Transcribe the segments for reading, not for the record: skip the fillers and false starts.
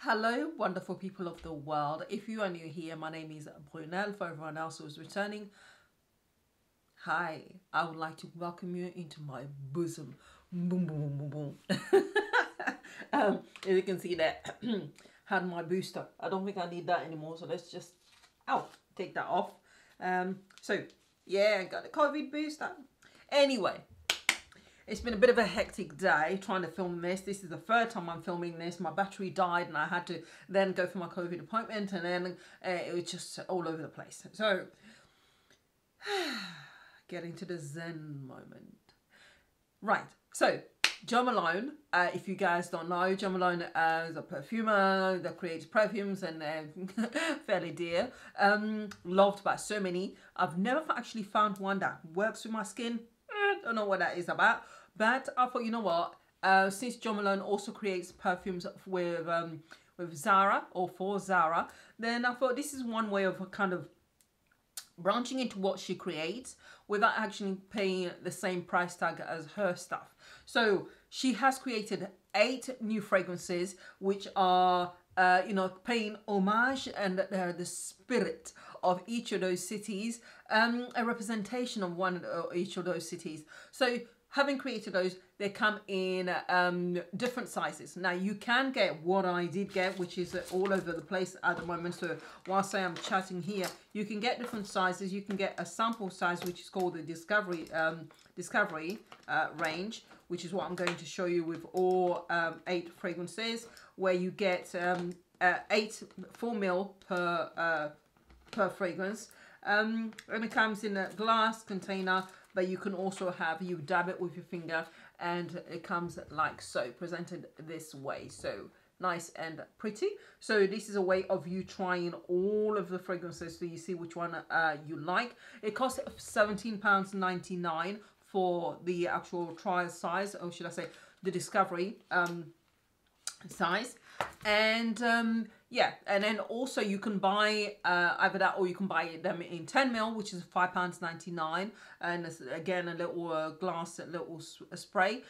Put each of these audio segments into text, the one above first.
Hello, wonderful people of the world. If you are new here, my name is Brunel. For everyone else who is returning, hi. I would like to welcome you into my bosom. Boom, boom, boom, boom, boom. As you can see that, had my booster. I don't think I need that anymore, so let's just, take that off. So, yeah, got the COVID booster. Anyway. It's been a bit of a hectic day trying to film this. This is the third time I'm filming this. My battery died and I had to then go for my COVID appointment, and then it was just all over the place. So, getting to the Zen moment. Right, so Jo Malone, if you guys don't know, Jo Malone is a perfumer that creates perfumes and fairly dear. Loved by so many. I've never actually found one that works with my skin. Don't know what that is about. But I thought, you know what? Since Jo Malone also creates perfumes with Zara or for Zara, then I thought this is one way of kind of branching into what she creates without actually paying the same price tag as her stuff. So she has created 8 new fragrances, which are paying homage and the spirit of each of those cities, a representation of each of those cities. So having created those, they come in different sizes. Now you can get what I did get, which is all over the place at the moment. So whilst I am chatting here, you can get different sizes. You can get a sample size, which is called the Discovery range, which is what I'm going to show you with all 8 fragrances, where you get 4 ml per fragrance, and it comes in a glass container, but you can also you dab it with your finger and it comes like so, presented this way. So nice and pretty. So this is a way of you trying all of the fragrances so you see which one you like. It costs £17.99 for the actual trial size, or should I say the Discovery size. And yeah, and then also you can buy either that, or you can buy them in 10 ml, which is £5.99, and it's, again, a little glass, a little spray,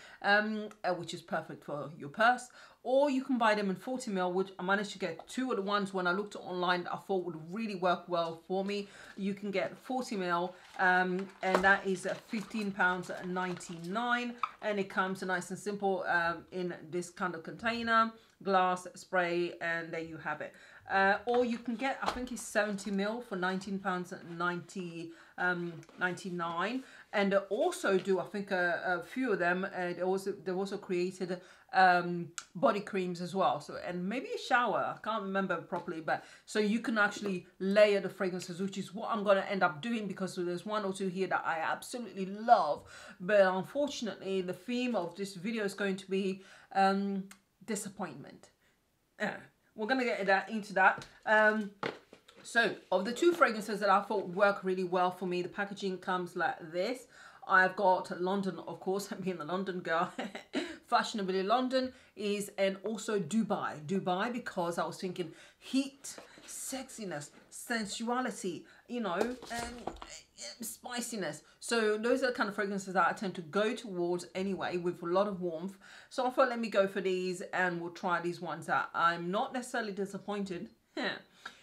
which is perfect for your purse. Or you can buy them in 40 ml, which I managed to get 2 of the ones when I looked online I thought would really work well for me. You can get 40 ml, and that is £15.99, and it comes nice and simple in this kind of container, glass, spray, and there you have it. Or you can get, I think it's 70 ml for £19.99, and also do, I think, a few of them. They've also created body creams as well, so, and maybe a shower, I can't remember properly, but so you can actually layer the fragrances, which is what I'm going to end up doing, because there's 1 or 2 here that I absolutely love, but unfortunately the theme of this video is going to be disappointment. We're gonna get into that. So of the 2 fragrances that I thought work really well for me, the packaging comes like this. I've got London, of course, being a London girl. Fashionably London is, and also Dubai, because I was thinking heat, sexiness, sensuality, spiciness. So those are the kind of fragrances that I tend to go towards anyway, with a lot of warmth. So I thought, let me go for these and we'll try these ones out. I'm not necessarily disappointed,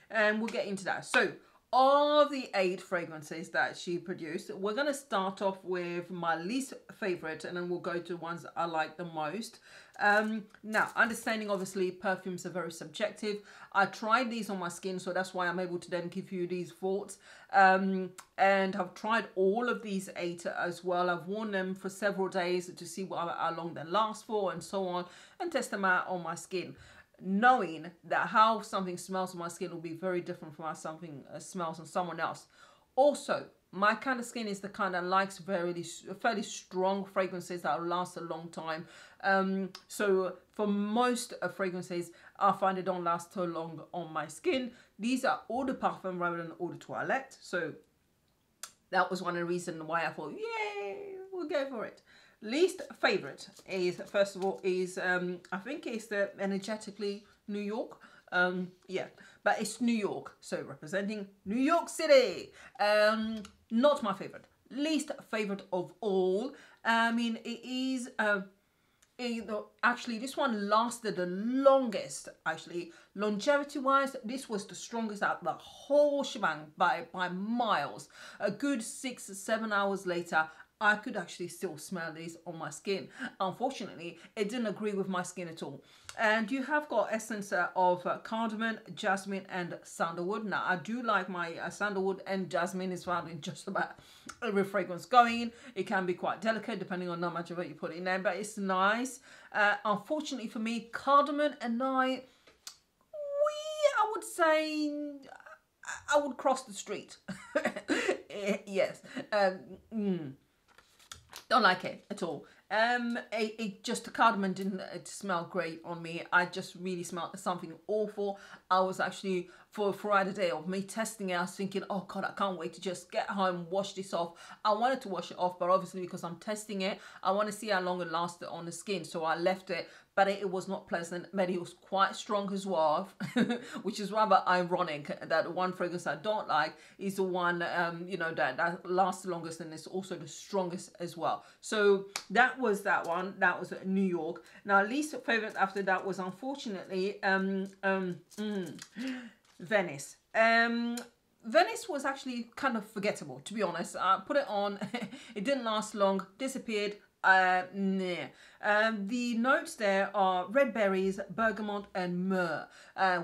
and we'll get into that. So of the 8 fragrances that she produced, we're going to start off with my least favorite, and then we'll go to ones that I like the most. Now, understanding obviously perfumes are very subjective. I tried these on my skin, so that's why I'm able to then give you these thoughts. And I've tried all of these 8 as well. I've worn them for several days to see how long they last for, and so on, and test them out on my skin, knowing that how something smells on my skin will be very different from how something smells on someone else. Also, my kind of skin is the kind that likes fairly strong fragrances that will last a long time. So for most fragrances, I find they don't last so long on my skin. These are eau de parfum rather than eau de toilette. So that was one of the reasons why I thought, yay, we'll go for it. Least favorite is, first of all, is I think it's the Energetically New York. Yeah, but it's New York, so representing New York City. Not my favorite. Least favorite of all. I mean, it is Actually, this one lasted the longest. Actually, longevity wise, this was the strongest out of the whole shebang by miles. A good 6-7 hours later, I could actually still smell these on my skin. Unfortunately, it didn't agree with my skin at all. And you have got essence of cardamom, jasmine and sandalwood. Now, I do like my sandalwood, and jasmine is found in just about every fragrance going. It can be quite delicate depending on how much of it you put in there, but it's nice. Unfortunately for me, cardamom and I would say I would cross the street. Yes. Don't like it at all. Just the cardamom didn't smell great on me. I just really smelled something awful. I was actually, for Friday day of me testing it, I was thinking, oh God, I can't wait to just get home, wash this off. I wanted to wash it off, but obviously because I'm testing it, I want to see how long it lasted on the skin. So I left it, but it was not pleasant. But it was quite strong as well, which is rather ironic that the one fragrance I don't like is the one, you know, that lasts the longest and is also the strongest as well. So that was that one. That was New York. Now, least favorite after that was unfortunately Venice. Venice was actually kind of forgettable, to be honest. I put it on, it didn't last long, disappeared. The notes there are red berries, bergamot and myrrh,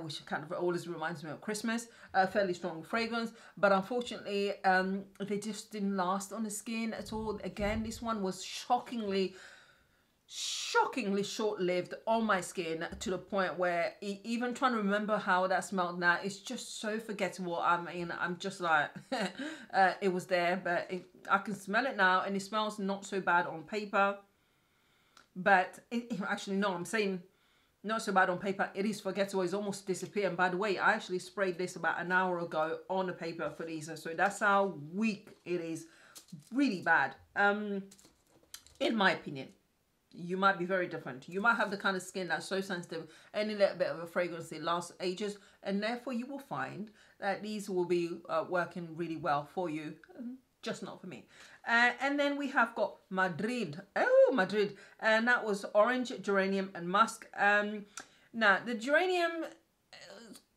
which kind of always reminds me of Christmas. Fairly strong fragrance, but unfortunately they just didn't last on the skin at all. Again, this one was shockingly short-lived on my skin, to the point where even trying to remember how that smelled now, it's just so forgettable. I mean, I'm just like it was there, but I can smell it now, and it smells not so bad on paper. But actually, no, I'm saying not so bad on paper. It is forgettable. It's almost disappeared. And by the way, I actually sprayed this about an hour ago on the paper for these, so that's how weak it is. Really bad, in my opinion. You might be very different. You might have the kind of skin that's so sensitive, any little bit of a fragrance, it lasts ages, and therefore you will find that these will be working really well for you, just not for me. And then we have got Madrid. Oh, Madrid. And that was orange, geranium and musk. Now, the geranium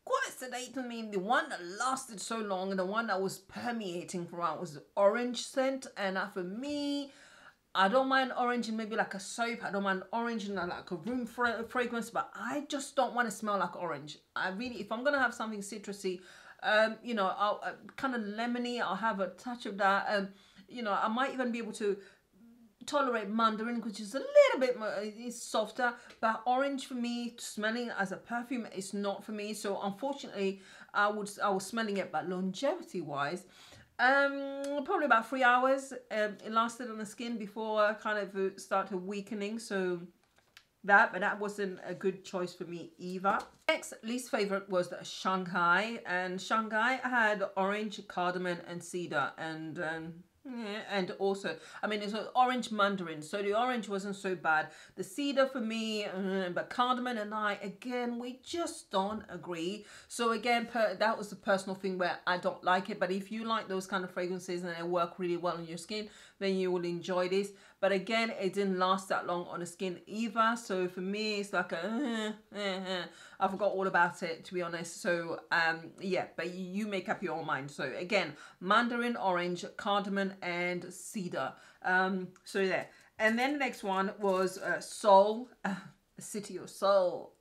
quite sedate. I mean, the one that lasted so long and the one that was permeating throughout was the orange scent. And for me, I don't mind orange in maybe like a soap. I don't mind orange in like a room fragrance, but I just don't want to smell like orange. I really, if I'm going to have something citrusy, you know, I'll kind of lemony, I'll have a touch of that. You know, I might even be able to tolerate mandarin, which is a little bit more, it's softer, but orange for me, smelling as a perfume, is not for me. So unfortunately, I was smelling it, but longevity wise, probably about 3 hours. It lasted on the skin before kind of started weakening. So but that wasn't a good choice for me either. Next least favorite was the Shanghai, and Shanghai had orange, cardamom and cedar, and yeah, and also, I mean, it's an orange mandarin, so the orange wasn't so bad. The cedar for me, but cardamom and I, again, we just don't agree. So again, that was the personal thing where I don't like it. But if you like those kind of fragrances and they work really well on your skin, then you will enjoy this. But again, it didn't last that long on the skin either. So for me, it's like I forgot all about it, to be honest. So yeah, but you make up your own mind. So again, mandarin, orange, cardamom and cedar. So there. And then the next one was Seoul, city of Seoul.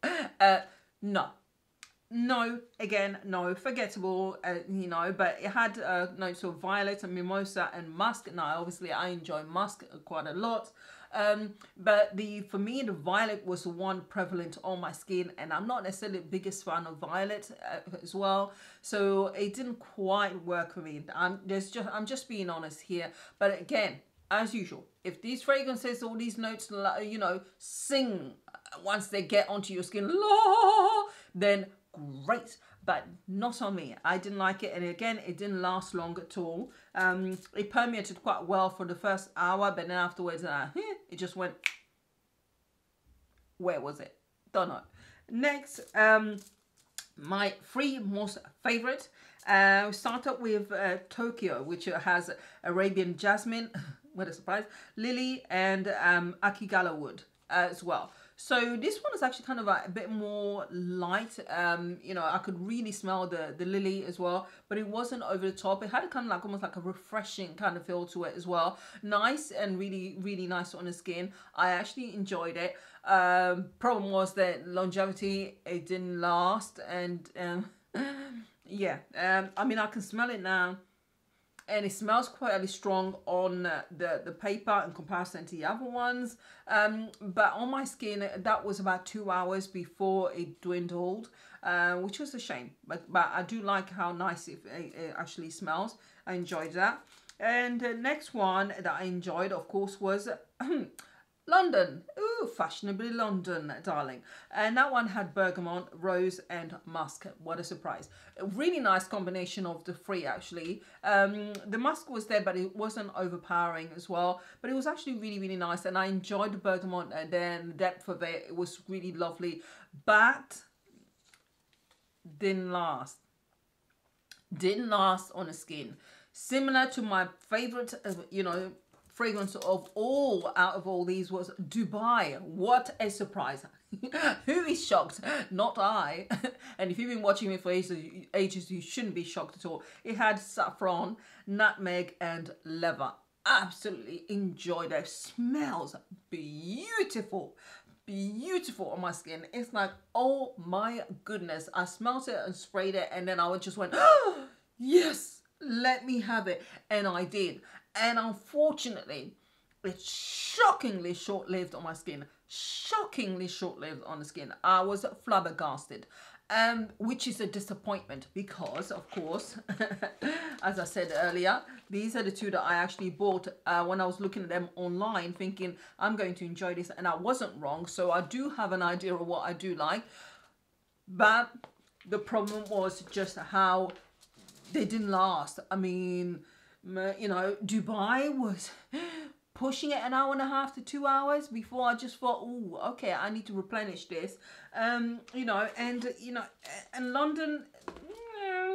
No, again, no, forgettable, you know, but it had notes of violet and mimosa and musk. Now, obviously, I enjoy musk quite a lot. But for me, the violet was the one prevalent on my skin, and I'm not necessarily the biggest fan of violet as well. So it didn't quite work for me. I'm just being honest here. But again, as usual, if these fragrances, all these notes, you know, sing once they get onto your skin, then great, but not on me. I didn't like it, and again, it didn't last long at all. It permeated quite well for the first hour, but then afterwards, it just went. Where was it? Don't know. Next, my three most favorite. We start up with Tokyo, which has Arabian jasmine. What a surprise! Lily and Akigala wood. as well. So this one is actually kind of a bit more light. You know, I could really smell the lily as well, but it wasn't over the top. It had a kind of like almost like a refreshing kind of feel to it as well. Nice and really, really nice on the skin. I actually enjoyed it. Problem was that longevity, it didn't last, and yeah, I mean, I can smell it now. And it smells quite strong on the paper in comparison to the other ones. But on my skin, that was about 2 hours before it dwindled, which was a shame. But I do like how nice it actually smells. I enjoyed that. And the next one that I enjoyed, of course, was London. Ooh, Fashionably London, darling. And that one had bergamot, rose, and musk. What a surprise. A really nice combination of the three, actually. The musk was there, but it wasn't overpowering as well. But it was actually really, really nice. And I enjoyed the bergamot and then the depth of it. It was really lovely. But didn't last. Didn't last on the skin. Similar to my favorite, you know, fragrance of all these was Dubai. What a surprise. Who is shocked? Not I. And if you've been watching me for ages, you shouldn't be shocked at all. It had saffron, nutmeg, and leather. Absolutely enjoyed it. Smells beautiful. Beautiful on my skin. It's like, oh my goodness. I smelled it and sprayed it, and then I just went, oh, yes, let me have it. And I did. And unfortunately, it's shockingly short-lived on my skin. Shockingly short-lived on the skin. I was flabbergasted, which is a disappointment because, of course, as I said earlier, these are the two that I actually bought when I was looking at them online, thinking I'm going to enjoy this, and I wasn't wrong. So I do have an idea of what I do like, but the problem was just how they didn't last. I mean, you know, Dubai was pushing it 1.5 hours to 2 hours before I just thought, oh, okay, I need to replenish this. You know, and London,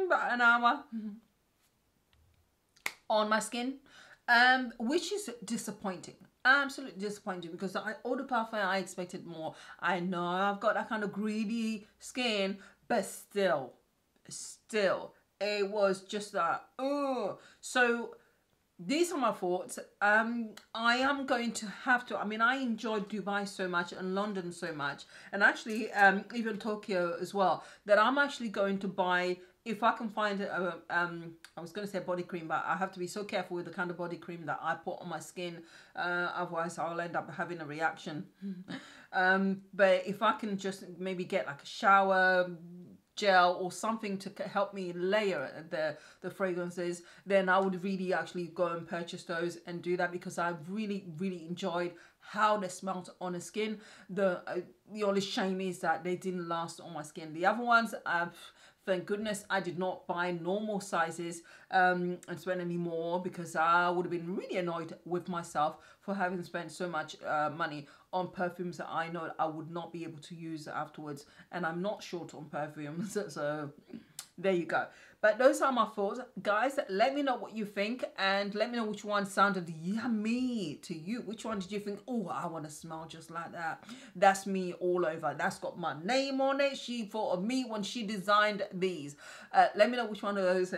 about an hour on my skin, which is disappointing. Absolutely disappointing, because all the parfum I expected more. I know I've got that kind of greedy skin, but still, it was just that, oh. So these are my thoughts. I am going to have to, I mean, I enjoyed Dubai so much and London so much, and actually even Tokyo as well, that I'm actually going to buy, if I can find I was going to say body cream, but I have to be so careful with the kind of body cream that I put on my skin, otherwise I'll end up having a reaction. But if I can just maybe get like a shower gel or something to help me layer the fragrances, then I would really actually go and purchase those and do that, because I really enjoyed how they smelled on the skin. The only shame is that they didn't last on my skin. The other ones, thank goodness I did not buy normal sizes and spend any more, because I would have been really annoyed with myself for having spent so much money on perfumes that I know I would not be able to use afterwards, and I'm not short on perfumes. So there you go. But those are my thoughts, guys. Let me know what you think, and let me know which one sounded yummy to you. Which one did you think, oh, I want to smell just like that? That's me all over. That's got my name on it. She thought of me when she designed these. Let me know which one of those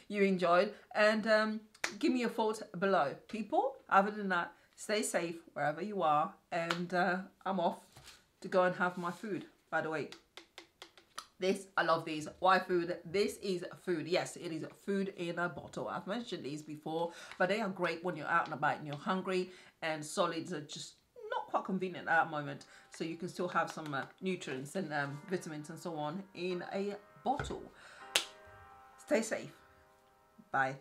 you enjoyed, and give me your thoughts below. People, other than that, stay safe wherever you are, and I'm off to go and have my food. By the way, this, I love these. Why food? This is food. Yes, it is food in a bottle. I've mentioned these before, but they are great when you're out and about and you're hungry, and solids are just not quite convenient at that moment. So you can still have some nutrients and vitamins and so on in a bottle. Stay safe. Bye.